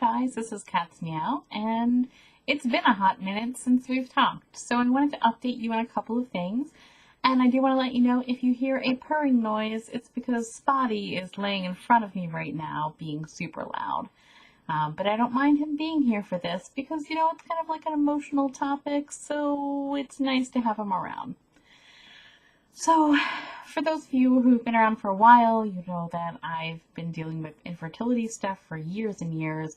guys, this is Cat's Meow, and it's been a hot minute since we've talked, so I wanted to update you on a couple of things, and I do want to let you know if you hear a purring noise, it's because Spotty is laying in front of me right now, being super loud. But I don't mind him being here for this, because, you know, it's kind of like an emotional topic, so it's nice to have him around. So, for those of you who've been around for a while, you know that I've been dealing with infertility stuff for years and years,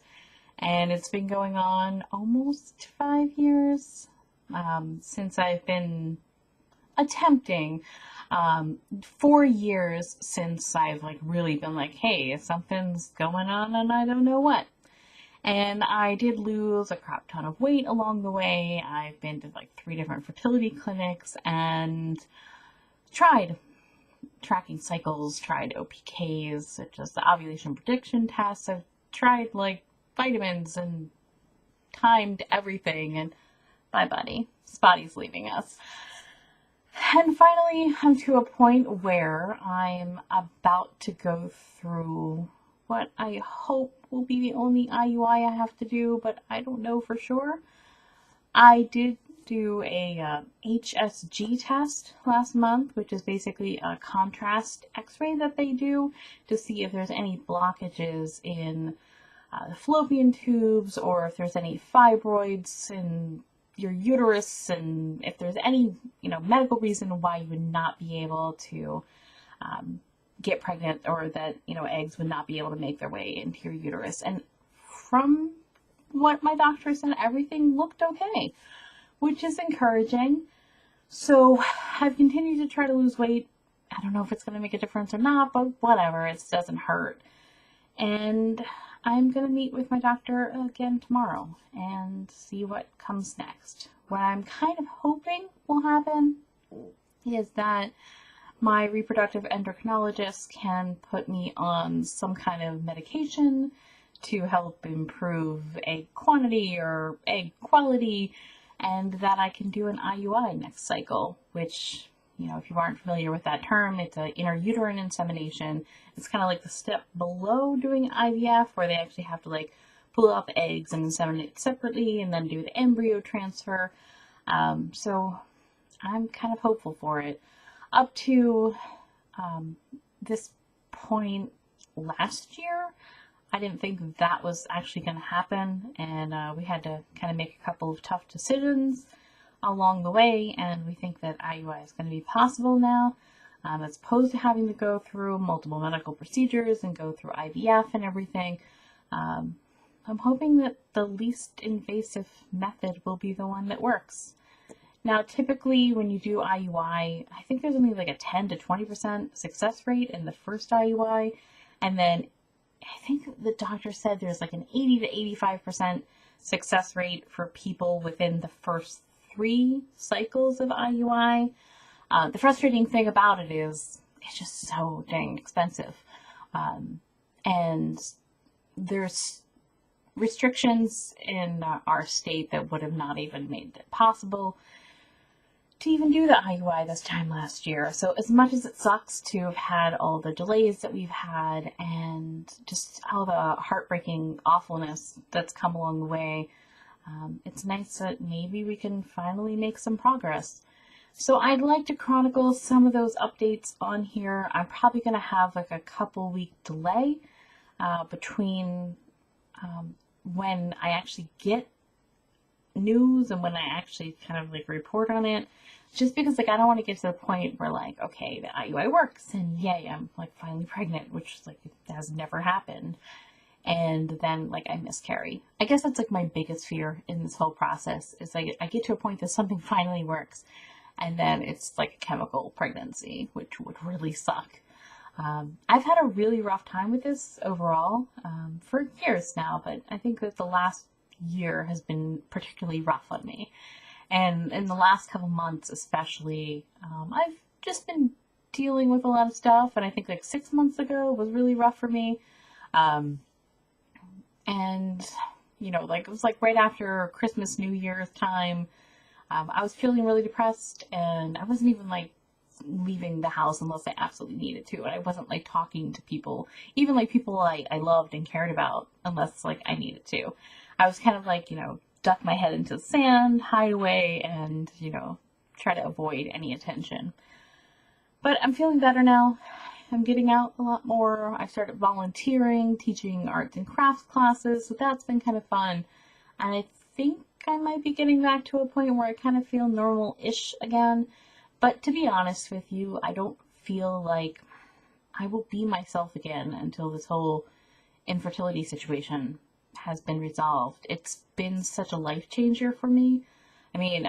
and it's been going on almost 5 years since I've been attempting. 4 years since I've really been like, hey, something's going on and I don't know what. And I did lose a crap ton of weight along the way. I've been to 3 different fertility clinics and tried tracking cycles, tried OPKs, just the ovulation prediction tests. I've tried vitamins and timed everything, and bye buddy, Spotty's leaving us. And finally, I'm to a point where I'm about to go through what I hope will be the only IUI I have to do, but I don't know for sure. I did do a HSG test last month, which is basically a contrast x-ray that they do to see if there's any blockages in the fallopian tubes, or if there's any fibroids in your uterus, and if there's any medical reason why you would not be able to get pregnant, or that eggs would not be able to make their way into your uterus. And from what my doctor said, everything looked okay, which is encouraging. So I've continued to try to lose weight. I don't know if it's going to make a difference or not, but whatever, it doesn't hurt. And I'm going to meet with my doctor again tomorrow and see what comes next. What I'm kind of hoping will happen is that my reproductive endocrinologist can put me on some kind of medication to help improve egg quantity or egg quality, and that I can do an IUI next cycle, which, if you aren't familiar with that term, it's an intrauterine insemination. It's kind of like the step below doing IVF, where they actually have to pull out the eggs and inseminate separately and then do the embryo transfer. So I'm kind of hopeful for it. Up to this point last year, I didn't think that was actually going to happen, and we had to kind of make a couple of tough decisions along the way, and we think that IUI is going to be possible now, as opposed to having to go through multiple medical procedures and go through IVF and everything. I'm hoping that the least invasive method will be the one that works. Now, typically when you do IUI, I think there's only a 10 to 20% success rate in the first IUI, and then I think the doctor said there's an 80 to 85% success rate for people within the first 3 cycles of IUI. The frustrating thing about it is it's just so dang expensive. And there's restrictions in our state that would have not even made it possible to even do the IUI this time last year. So as much as it sucks to have had all the delays that we've had and just all the heartbreaking awfulness that's come along the way, it's nice that maybe we can finally make some progress. So I'd like to chronicle some of those updates on here. I'm probably going to have a couple week delay between when I actually get news and when I actually kind of report on it, just because I don't want to get to the point where okay, the IUI works and yay, I'm finally pregnant, which it has never happened, and then I miscarry. I guess that's my biggest fear in this whole process, is I get to a point that something finally works and then it's a chemical pregnancy, which would really suck. I've had a really rough time with this overall for years now, but I think that the last year has been particularly rough on me, and in the last couple months especially, I've just been dealing with a lot of stuff, and I think 6 months ago was really rough for me, and it was right after Christmas, New Year's time. I was feeling really depressed, and I wasn't even leaving the house unless I absolutely needed to. And I wasn't like talking to people, even like people I loved and cared about, unless like I needed to. I was kind of like, duck my head into the sand, hide away, and, try to avoid any attention. But I'm feeling better now. I'm getting out a lot more. I started volunteering, teaching arts and crafts classes, so that's been kind of fun. And I think I might be getting back to a point where I kind of feel normal-ish again. But to be honest with you, I don't feel like I will be myself again until this whole infertility situation has been resolved. It's been such a life changer for me. I mean,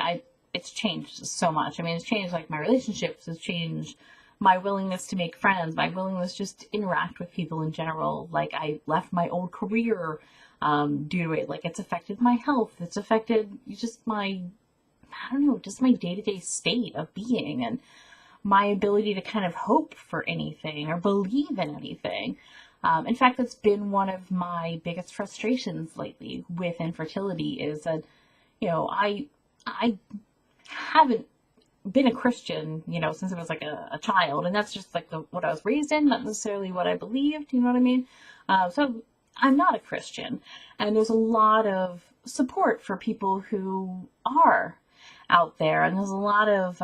it's changed so much. I mean, it's changed like my relationships, it's changed my willingness to make friends, my willingness just to interact with people in general. Like, I left my old career due to it. Like, it's affected my health. It's affected just my, just my day-to-day state of being and my ability to kind of hope for anything or believe in anything. In fact, that's been one of my biggest frustrations lately with infertility is that, I haven't been a Christian, since I was like a child, and that's just like what I was raised in, not necessarily what I believed, you know what I mean? So I'm not a Christian, and there's a lot of support for people who are out there, and there's a lot of,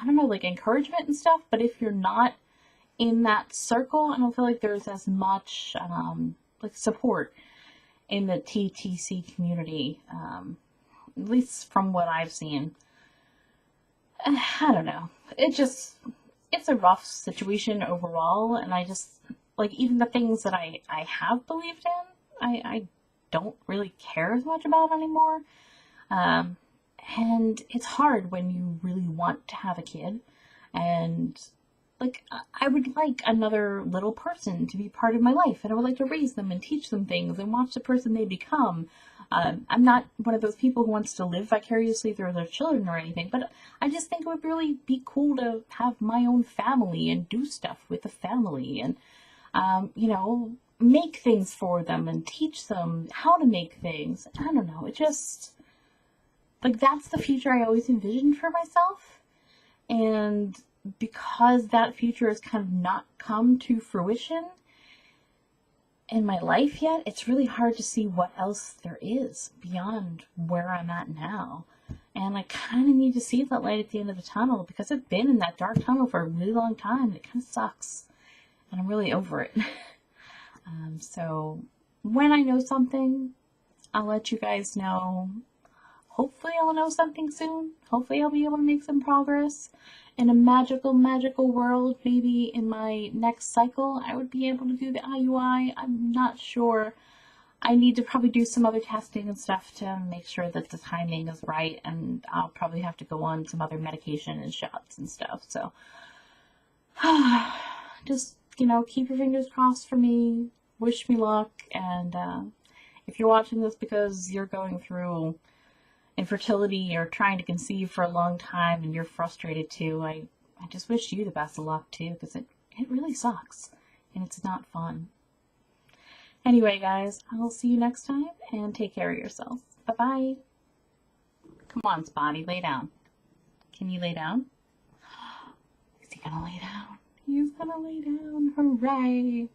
like encouragement and stuff, but if you're not in that circle, I don't feel like there's as much, like support in the TTC community, at least from what I've seen. I don't know. It's a rough situation overall, and I just, like, even the things that I have believed in, I don't really care as much about anymore. And it's hard when you really want to have a kid, and, like, I would like another little person to be part of my life, and I would like to raise them and teach them things and watch the person they become. I'm not one of those people who wants to live vicariously through their children or anything, but I just think it would really be cool to have my own family and do stuff with the family and, make things for them and teach them how to make things. I don't know. It just, like, that's the future I always envisioned for myself. And because that future has kind of not come to fruition in my life yet, it's really hard to see what else there is beyond where I'm at now. And I kind of need to see that light at the end of the tunnel, because I've been in that dark tunnel for a really long time. It kind of sucks, and I'm really over it. So when I know something, I'll let you guys know. Hopefully I'll know something soon. Hopefully I'll be able to make some progress. In a magical, magical world, maybe in my next cycle, I would be able to do the IUI. I'm not sure. I need to probably do some other testing and stuff to make sure that the timing is right, and I'll probably have to go on some other medication and shots and stuff. So, just, keep your fingers crossed for me. Wish me luck. And if you're watching this because you're going through infertility or trying to conceive for a long time and you're frustrated too, I just wish you the best of luck too, because it really sucks and it's not fun. Anyway, guys, I'll see you next time, and take care of yourselves. Bye-bye. Come on, Spotty, lay down. Can you lay down? Is he gonna lay down? He's gonna lay down. Hooray.